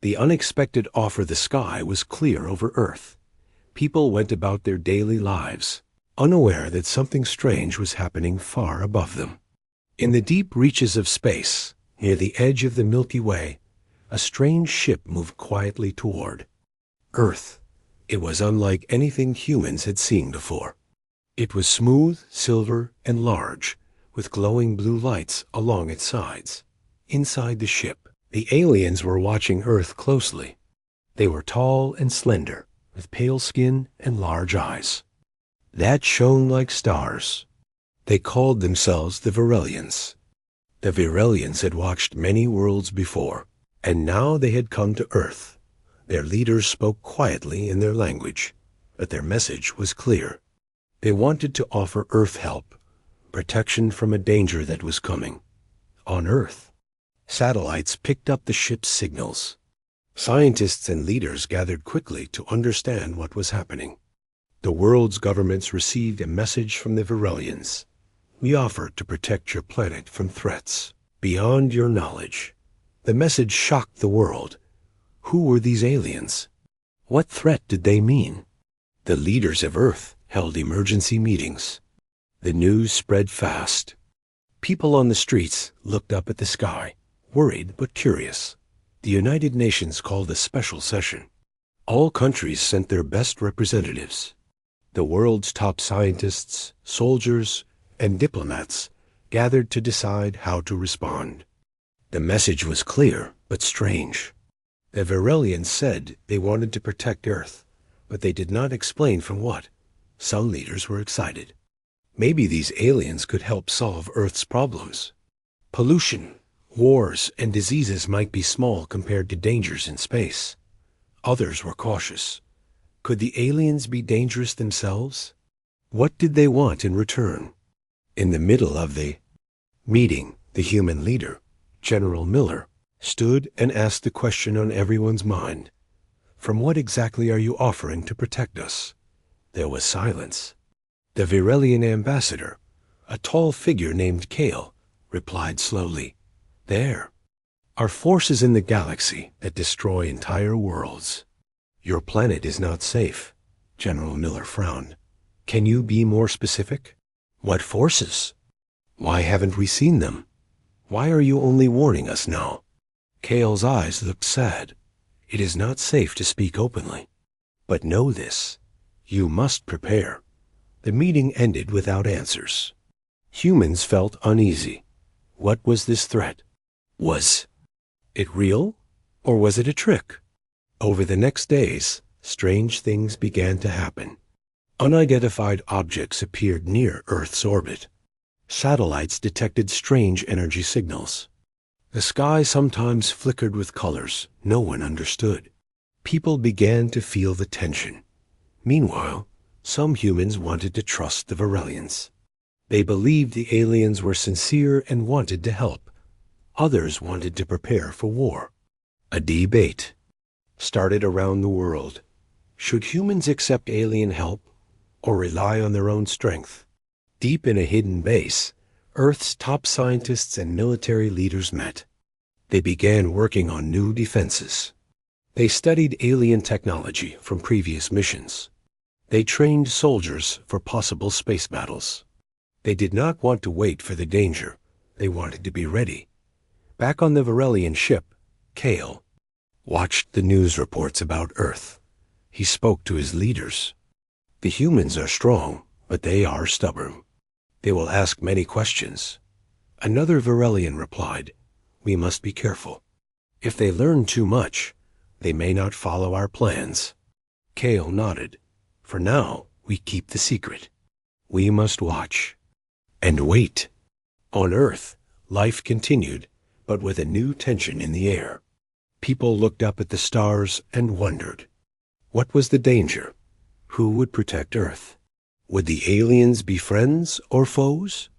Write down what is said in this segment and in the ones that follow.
The unexpected offer the sky was clear over Earth. People went about their daily lives, unaware that something strange was happening far above them. In the deep reaches of space, near the edge of the Milky Way, a strange ship moved quietly toward Earth. It was unlike anything humans had seen before. It was smooth, silver, and large, with glowing blue lights along its sides. Inside the ship, the aliens were watching Earth closely. They were tall and slender, with pale skin and large eyes that shone like stars. They called themselves the Virelians. The Virelians had watched many worlds before, and now they had come to Earth. Their leaders spoke quietly in their language, but their message was clear. They wanted to offer Earth help, protection from a danger that was coming. On Earth, satellites picked up the ship's signals. Scientists and leaders gathered quickly to understand what was happening. The world's governments received a message from the Virelians. We offer to protect your planet from threats beyond your knowledge. The message shocked the world. Who were these aliens? What threat did they mean? The leaders of Earth held emergency meetings. The news spread fast. People on the streets looked up at the sky, worried but curious. The United Nations called a special session. All countries sent their best representatives. The world's top scientists, soldiers, and diplomats gathered to decide how to respond. The message was clear but strange. The Virelians said they wanted to protect Earth, but they did not explain from what. Some leaders were excited. Maybe these aliens could help solve Earth's problems. Pollution, wars, and diseases might be small compared to dangers in space. Others were cautious. Could the aliens be dangerous themselves? What did they want in return? In the middle of the meeting, the human leader, General Miller, stood and asked the question on everyone's mind. From what exactly are you offering to protect us? There was silence. The Virelian ambassador, a tall figure named Kale, replied slowly, There are forces in the galaxy that destroy entire worlds. Your planet is not safe. General Miller frowned. Can you be more specific? What forces? Why haven't we seen them? Why are you only warning us now? Kale's eyes looked sad. It is not safe to speak openly. But know this. You must prepare. The meeting ended without answers. Humans felt uneasy. What was this threat? Was it real, or was it a trick? Over the next days, strange things began to happen. Unidentified objects appeared near Earth's orbit. Satellites detected strange energy signals. The sky sometimes flickered with colors no one understood. People began to feel the tension. Meanwhile, some humans wanted to trust the Virelians. They believed the aliens were sincere and wanted to help. Others wanted to prepare for war. A debate started around the world. Should humans accept alien help or rely on their own strength? Deep in a hidden base, Earth's top scientists and military leaders met. They began working on new defenses. They studied alien technology from previous missions. They trained soldiers for possible space battles. They did not want to wait for the danger. They wanted to be ready. Back on the Virelian ship, Kale watched the news reports about Earth. He spoke to his leaders. The humans are strong, but they are stubborn. They will ask many questions. Another Virelian replied, We must be careful. If they learn too much, they may not follow our plans. Kale nodded. For now, we keep the secret. We must watch and wait. On Earth, life continued, but with a new tension in the air. People looked up at the stars and wondered. What was the danger? Who would protect Earth? Would the aliens be friends or foes?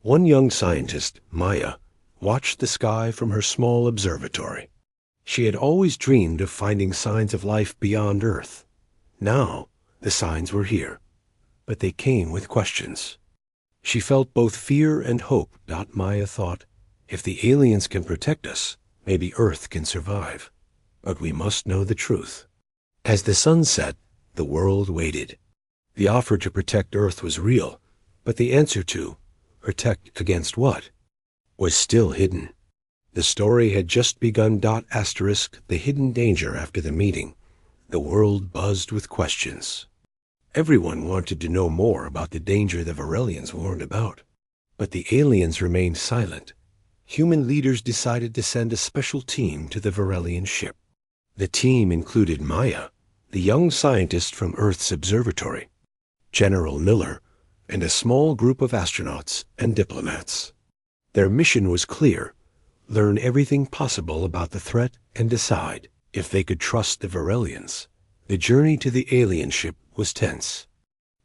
One young scientist, Maya, watched the sky from her small observatory. She had always dreamed of finding signs of life beyond Earth. Now, the signs were here, but they came with questions. She felt both fear and hope. Maya thought, if the aliens can protect us, maybe Earth can survive. but we must know the truth. As the sun set, the world waited. The offer to protect Earth was real, but the answer to protect against what was still hidden. The story had just begun. Asterisk, the hidden danger. After the meeting, the world buzzed with questions. Everyone wanted to know more about the danger the Varelians warned about. But the aliens remained silent. Human leaders decided to send a special team to the Varelian ship. The team included Maya, the young scientist from Earth's observatory, General Miller, and a small group of astronauts and diplomats. Their mission was clear: learn everything possible about the threat and decide if they could trust the Varelians. The journey to the alien ship was tense.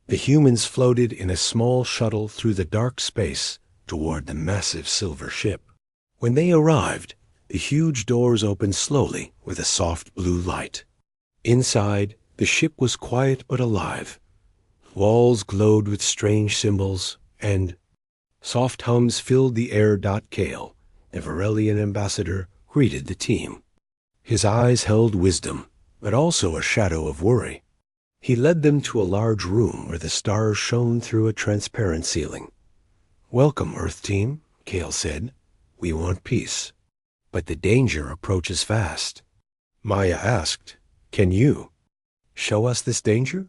The humans floated in a small shuttle through the dark space toward the massive silver ship. When they arrived, the huge doors opened slowly with a soft blue light. Inside, the ship was quiet but alive. Walls glowed with strange symbols, and soft hums filled the air. Kale, the Varelian ambassador, greeted the team. His eyes held wisdom, but also a shadow of worry. He led them to a large room where the stars shone through a transparent ceiling. "Welcome, Earth team," Kale said. "We want peace, but the danger approaches fast." Maya asked, "Can you show us this danger?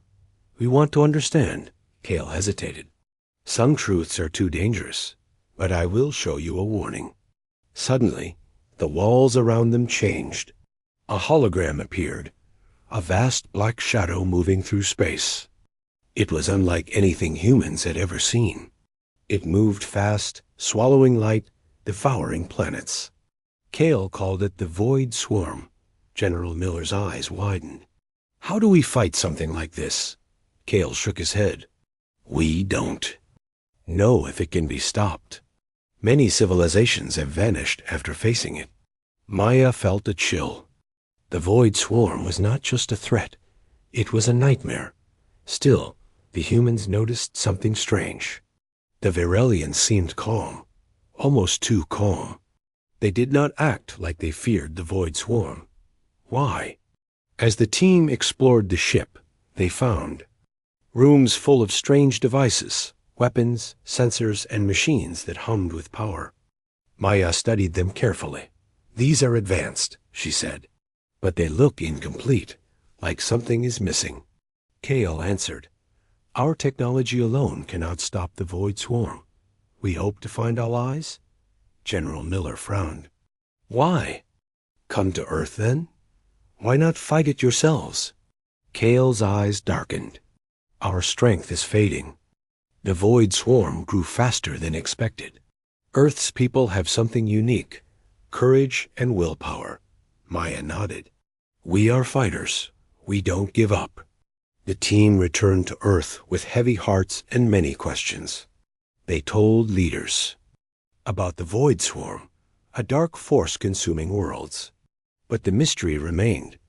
We want to understand." Kale hesitated. "Some truths are too dangerous, but I will show you a warning." Suddenly, the walls around them changed. A hologram appeared, a vast black shadow moving through space. It was unlike anything humans had ever seen. It moved fast, swallowing light, devouring planets. Kale called it the Void Swarm. General Miller's eyes widened. "How do we fight something like this?" Kale shook his head. "We don't know if it can be stopped. Many civilizations have vanished after facing it." Maya felt a chill. The Void Swarm was not just a threat, it was a nightmare. Still, the humans noticed something strange. The Varelians seemed calm, almost too calm. They did not act like they feared the Void Swarm. Why? As the team explored the ship, they found rooms full of strange devices, weapons, sensors, and machines that hummed with power. Maya studied them carefully. "These are advanced," she said, "but they look incomplete, like something is missing." Kale answered, "Our technology alone cannot stop the Void Swarm. We hope to find allies." General Miller frowned. "Why? Come to Earth, then? Why not fight it yourselves?" Kale's eyes darkened. "Our strength is fading. The Void Swarm grew faster than expected. Earth's people have something unique: courage and willpower." Maya nodded. "We are fighters. We don't give up." The team returned to Earth with heavy hearts and many questions. They told leaders about the Void Swarm, a dark force consuming worlds. But the mystery remained.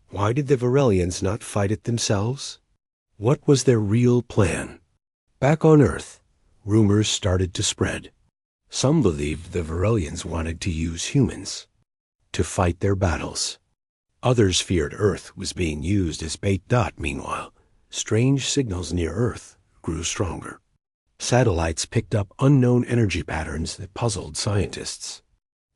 Why did the Varelians not fight it themselves? What was their real plan? Back on Earth, rumors started to spread. Some believed the Varelians wanted to use humans to fight their battles. Others feared Earth was being used as bait. Meanwhile, strange signals near Earth grew stronger. Satellites picked up unknown energy patterns that puzzled scientists.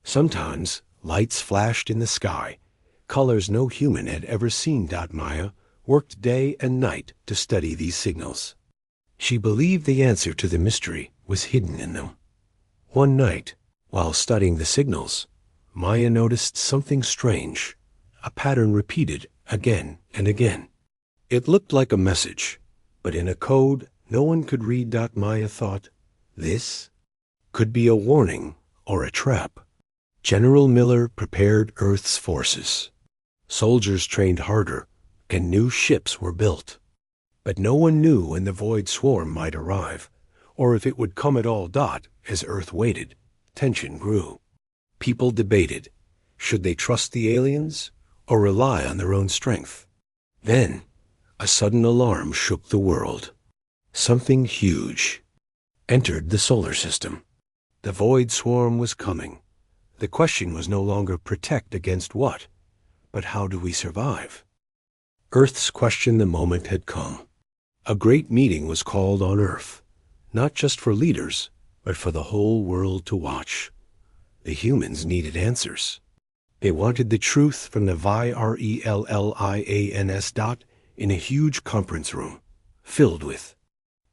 Sometimes lights flashed in the sky, colors no human had ever seen. Maya worked day and night to study these signals. She believed the answer to the mystery was hidden in them. One night, while studying the signals, Maya noticed something strange. A pattern repeated again and again. It looked like a message, but in a code no one could read. Maya thought, this could be a warning or a trap. General Miller prepared Earth's forces. Soldiers trained harder, and new ships were built. But no one knew when the Void Swarm might arrive, or if it would come at all. As Earth waited, tension grew. People debated, should they trust the aliens or rely on their own strength? Then, a sudden alarm shook the world. Something huge entered the solar system. The Void Swarm was coming. The question was no longer protect against what, But how do we survive? Earth's question the moment had come. A great meeting was called on Earth, not just for leaders, but for the whole world to watch. The humans needed answers. They wanted the truth from the Virellians in a huge conference room, filled with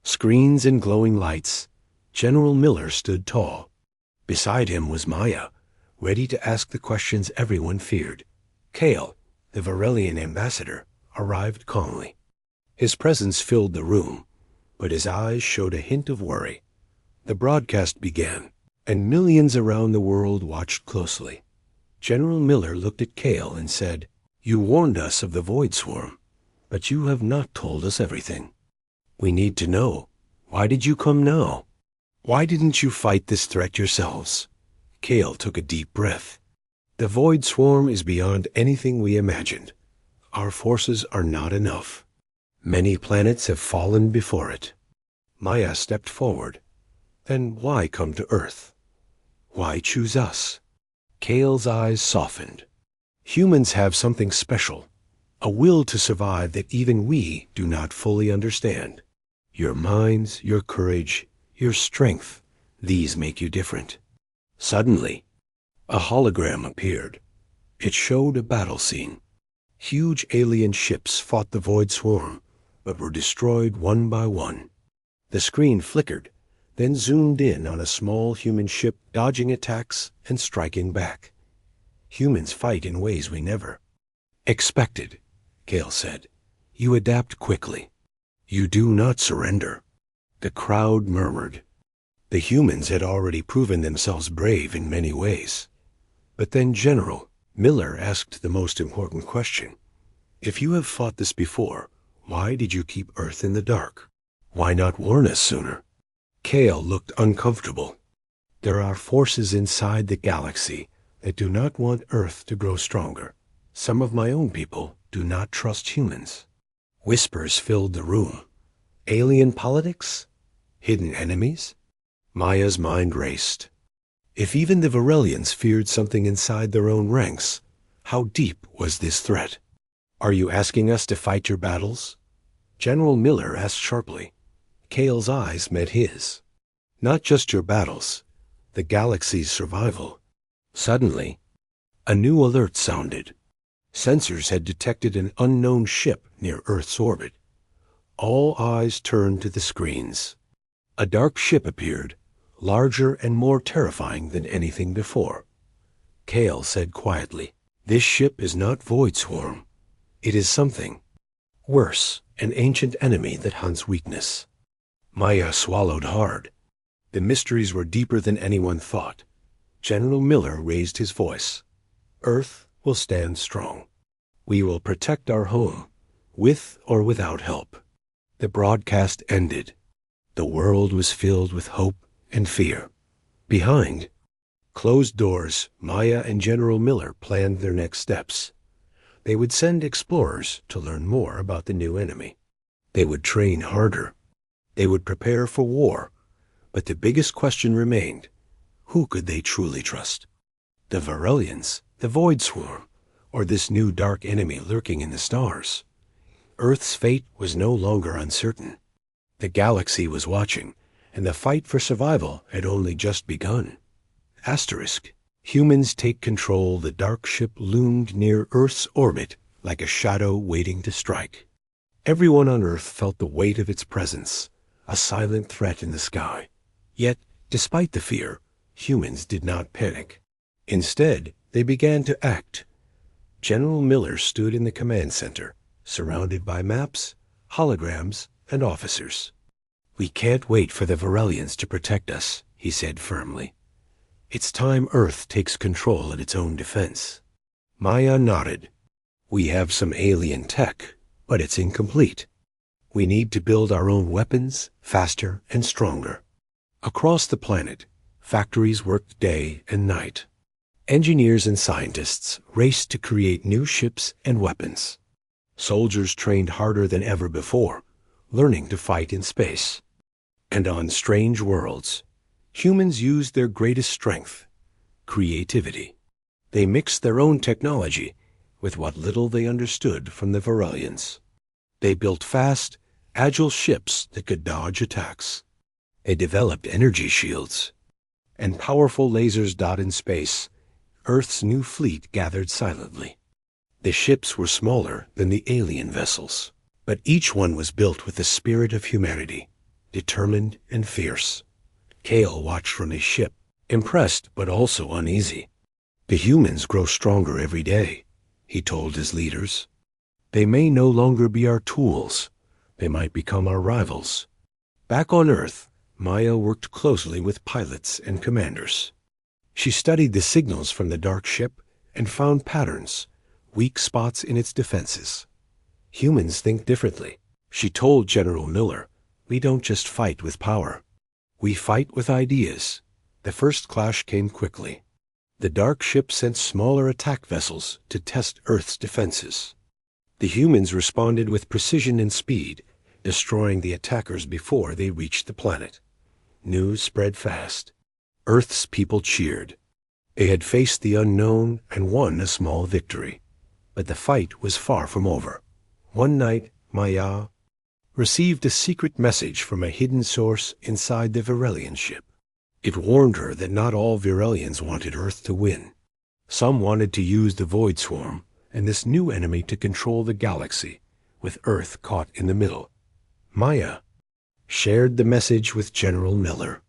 screens and glowing lights. General Miller stood tall. Beside him was Maya, ready to ask the questions everyone feared. Kale, the Virelian ambassador, arrived calmly. His presence filled the room, but his eyes showed a hint of worry. The broadcast began, and millions around the world watched closely. General Miller looked at Kale and said, "You warned us of the Void Swarm, but you have not told us everything. We need to know. Why did you come now? Why didn't you fight this threat yourselves?" Kale took a deep breath. "The Void Swarm is beyond anything we imagined. Our forces are not enough. Many planets have fallen before it." Maya stepped forward. "Then why come to Earth? Why choose us?" Kale's eyes softened. "Humans have something special, a will to survive that even we do not fully understand. Your minds, your courage, your strength, these make you different." Suddenly, a hologram appeared. It showed a battle scene. Huge alien ships fought the Void Swarm, but were destroyed one by one. The screen flickered, then zoomed in on a small human ship dodging attacks and striking back. "Humans fight in ways we never expected," Kale said. "You adapt quickly. You do not surrender." The crowd murmured. The humans had already proven themselves brave in many ways. But then General Miller asked the most important question. "If you have fought this before, why did you keep Earth in the dark? Why not warn us sooner?" Kale looked uncomfortable. "There are forces inside the galaxy that do not want Earth to grow stronger. Some of my own people do not trust humans." Whispers filled the room. Alien politics? Hidden enemies? Maya's mind raced. If even the Virelians feared something inside their own ranks, how deep was this threat? "Are you asking us to fight your battles?" General Miller asked sharply. Kale's eyes met his. "Not just your battles, the galaxy's survival." Suddenly, a new alert sounded. Sensors had detected an unknown ship near Earth's orbit. All eyes turned to the screens. A dark ship appeared, larger and more terrifying than anything before. Kale said quietly, "This ship is not Void Swarm. It is something worse, an ancient enemy that hunts weakness." Maya swallowed hard. The mysteries were deeper than anyone thought. General Miller raised his voice. "Earth will stand strong. We will protect our home, with or without help." The broadcast ended. The world was filled with hope and fear. Behind closed doors, Maya and General Miller planned their next steps. They would send explorers to learn more about the new enemy. They would train harder. They would prepare for war. But the biggest question remained. Who could they truly trust? The Virelians, the Void Swarm, or this new dark enemy lurking in the stars? Earth's fate was no longer uncertain. The galaxy was watching, and the fight for survival had only just begun. Asterisk. Humans take control. The dark ship loomed near Earth's orbit like a shadow waiting to strike. Everyone on Earth felt the weight of its presence, a silent threat in the sky. Yet, despite the fear, humans did not panic. Instead, they began to act. General Miller stood in the command center, surrounded by maps, holograms, and officers. "We can't wait for the Virelians to protect us," he said firmly. "It's time Earth takes control in its own defense." Maya nodded. "We have some alien tech, but it's incomplete. We need to build our own weapons faster and stronger." Across the planet, factories worked day and night. Engineers and scientists raced to create new ships and weapons. Soldiers trained harder than ever before, learning to fight in space. And on strange worlds, humans used their greatest strength, creativity. They mixed their own technology with what little they understood from the Varelians. They built fast, agile ships that could dodge attacks. They developed energy shields and powerful lasers. In space, Earth's new fleet gathered silently. The ships were smaller than the alien vessels, but each one was built with the spirit of humanity, determined and fierce. Kale watched from his ship, impressed but also uneasy. The humans grow stronger every day, he told his leaders. They may no longer be our tools. They might become our rivals. Back on Earth, Maya worked closely with pilots and commanders. She studied the signals from the dark ship and found patterns, weak spots in its defenses. Humans think differently. She told General Miller, "We don't just fight with power. We fight with ideas." The first clash came quickly. The dark ship sent smaller attack vessels to test Earth's defenses. The humans responded with precision and speed, destroying the attackers before they reached the planet. News spread fast. Earth's people cheered. They had faced the unknown and won a small victory. But the fight was far from over. One night, Maya received a secret message from a hidden source inside the Varelian ship. It warned her that not all Varelians wanted Earth to win. Some wanted to use the Void Swarm and this new enemy to control the galaxy, with Earth caught in the middle. Maya shared the message with General Miller.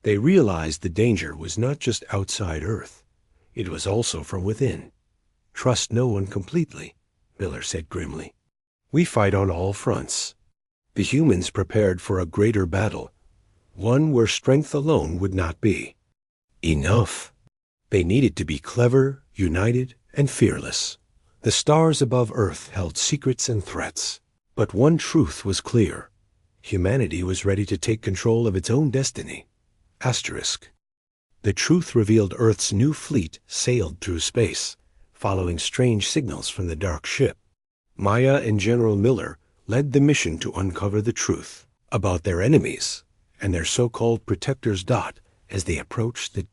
They realized the danger was not just outside Earth. It was also from within. "Trust no one completely," Miller said grimly. "We fight on all fronts." The humans prepared for a greater battle, one where strength alone would not be enough. They needed to be clever, united, and fearless. The stars above Earth held secrets and threats. But one truth was clear. Humanity was ready to take control of its own destiny. Asterisk. The truth revealed Earth's new fleet sailed through space, following strange signals from the dark ship. Maya and General Miller led the mission to uncover the truth about their enemies and their so-called protectors. As they approached the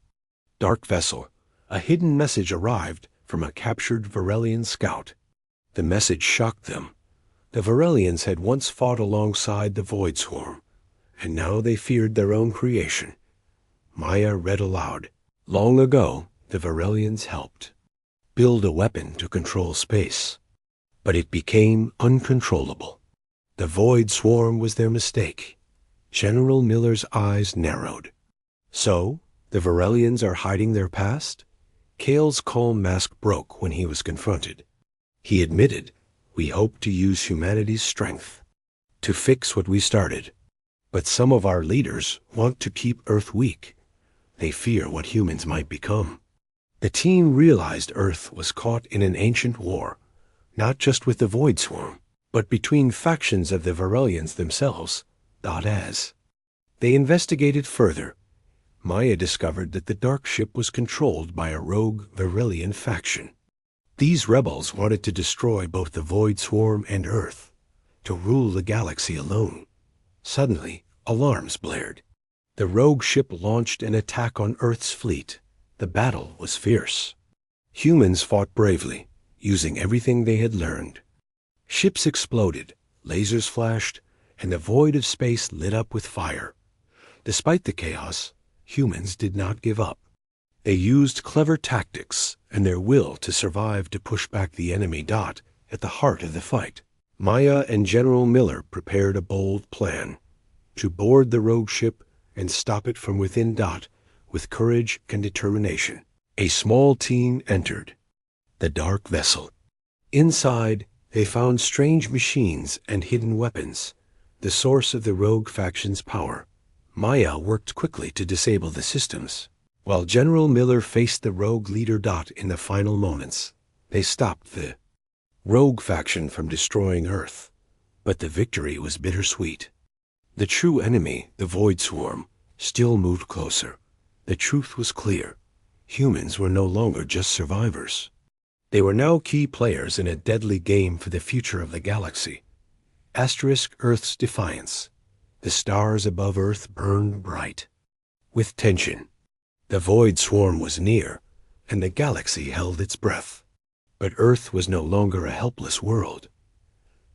dark vessel, a hidden message arrived from a captured Varelian scout. The message shocked them. The Varelians had once fought alongside the Void Swarm, and now they feared their own creation. Maya read aloud. "Long ago, the Varelians helped build a weapon to control space, but it became uncontrollable. The Void Swarm was their mistake." General Miller's eyes narrowed. "So, the Varelians are hiding their past?" Kale's calm mask broke when he was confronted. He admitted, "We hope to use humanity's strength to fix what we started. But some of our leaders want to keep Earth weak. They fear what humans might become." The team realized Earth was caught in an ancient war, not just with the Void Swarm, but between factions of the Varelians themselves. As they investigated further, Maya discovered that the dark ship was controlled by a rogue Varelian faction. These rebels wanted to destroy both the Void Swarm and Earth, to rule the galaxy alone. Suddenly, alarms blared. The rogue ship launched an attack on Earth's fleet. The battle was fierce. Humans fought bravely, using everything they had learned. Ships exploded, lasers flashed, and the void of space lit up with fire. Despite the chaos, humans did not give up. They used clever tactics and their will to survive to push back the enemy. At the heart of the fight, Maya and General Miller prepared a bold plan to board the rogue ship and stop it from within. With courage and determination, a small team entered the dark vessel. Inside, they found strange machines and hidden weapons, the source of the rogue faction's power. Maya worked quickly to disable the systems, while General Miller faced the rogue leader. In the final moments, they stopped the rogue faction from destroying Earth. But the victory was bittersweet. The true enemy, the Void Swarm, still moved closer. The truth was clear. Humans were no longer just survivors. They were now key players in a deadly game for the future of the galaxy. Earth's defiance. The stars above Earth burned bright with tension. The Void Swarm was near, and the galaxy held its breath. But Earth was no longer a helpless world.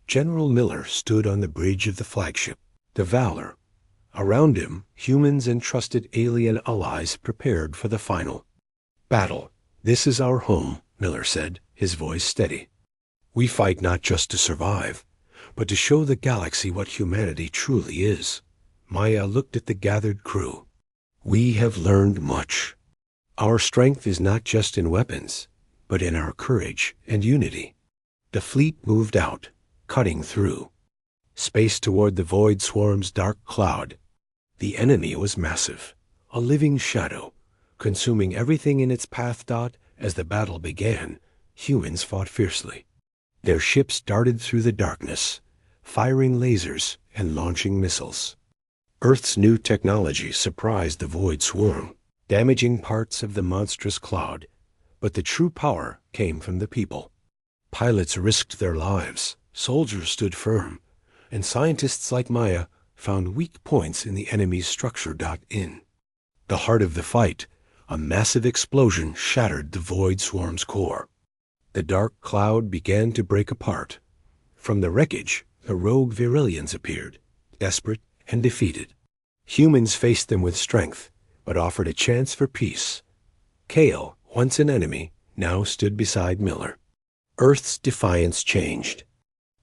General Miller stood on the bridge of the flagship, the Valor. Around him, humans and trusted alien allies prepared for the final battle. "This is our home," Miller said, his voice steady. "We fight not just to survive, but to show the galaxy what humanity truly is." Maya looked at the gathered crew. "We have learned much. Our strength is not just in weapons, but in our courage and unity." The fleet moved out, cutting through space toward the Void Swarm's dark cloud. The enemy was massive, a living shadow, consuming everything in its path. As the battle began, humans fought fiercely. Their ships darted through the darkness, firing lasers and launching missiles. Earth's new technology surprised the Void Swarm, damaging parts of the monstrous cloud. But the true power came from the people. Pilots risked their lives, soldiers stood firm, and scientists like Maya found weak points in the enemy's structure. In the heart of the fight, a massive explosion shattered the Void Swarm's core. The dark cloud began to break apart. From the wreckage, the rogue Virillians appeared, desperate and defeated. Humans faced them with strength, but offered a chance for peace. Kale, once an enemy, now stood beside Miller. Earth's defiance changed.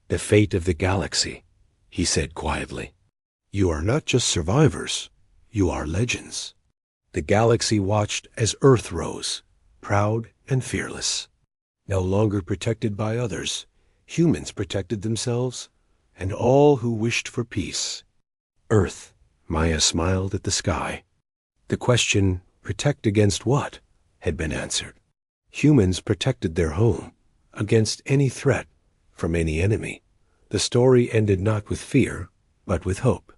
"The fate of the galaxy," he said quietly. "You are not just survivors, you are legends." The galaxy watched as Earth rose, proud and fearless. No longer protected by others, humans protected themselves and all who wished for peace. Earth, Maya smiled at the sky. The question, protect against what, had been answered. Humans protected their home against any threat from any enemy. The story ended not with fear, but with hope.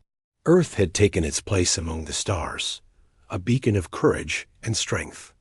Earth had taken its place among the stars, a beacon of courage and strength.